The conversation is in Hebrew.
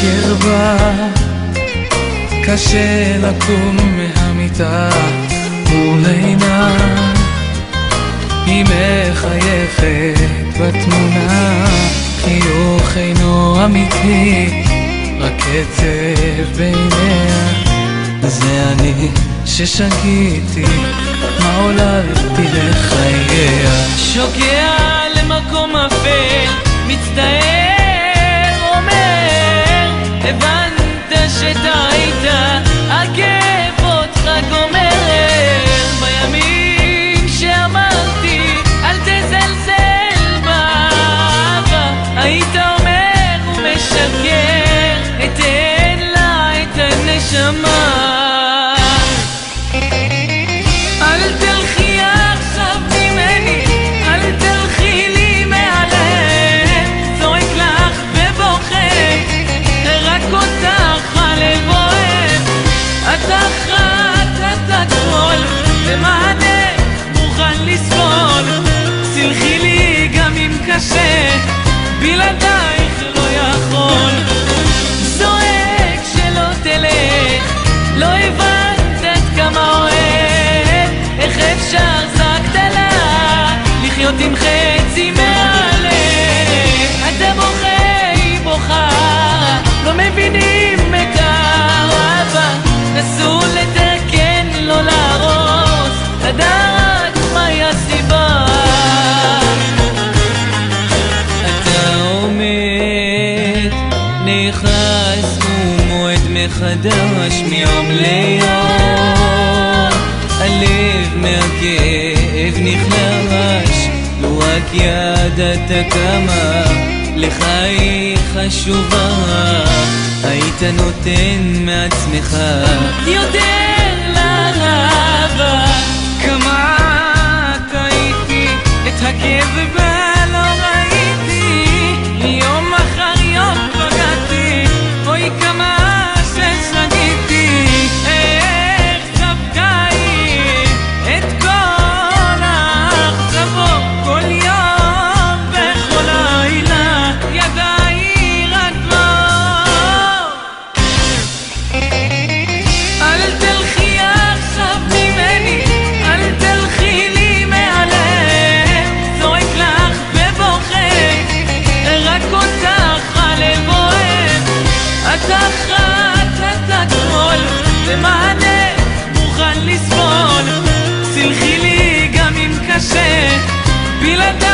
בקרבה, קשה לקום מהמיטה מול עיניי, היא מחייכת בתמונה, חיוך אינו אמיתי, רק עצב בעיניה. זה אני ששגיתי, מה עוללתי לחייה. שוקע למקום אפל, מצטער, אומר, הבנת שטעית, עקב אותך גומר. בימים שאמרתי אל תזלזל באהבה, היית אומר ומשקר, אתן לה את הנשמה. אל תלכי עכשיו ממני, אל תלכי לי מהלב, צועק לך ובוכה, רק אותך הלב אוהב. את אחת, את הכל, למענך מוכן לסבול. סלחי לי גם אם קשה, בלעדייך לא יכול. זועק שלא תלך, לא הבנת עד כמה אוהב. איך אפשר זעקת לה, לחיות עם חצי מהלב. אתה בוכה, היא בוכה, לא מבינים את האהבה. נסו לתקן, לא להרוס, לדעת מהי הסיבה. אתה עומד, נכנס ומועד מחדש מיום ליום. הלב מהכאב נחלש, לו רק ידעת כמה לך היא חשובה. היית נותן מעצמך יותר לאהבה. כמה טעיתי, את הכאב ולא ראיתי, יום אחר יום פגעתי, אוי כמה ששגיתי. איך ספגה היא את כל האכזבות, כל יום וכל לילה, ידיי רק לא. אל תלכי עכשיו ממני, אל תלכי לי מהלב, צועק לך ובוכה, רק אותך הלב אוהב. את אחת, את הכל, למענך מוכן לסבול. סלחי לי גם אם קשה, בלעדייך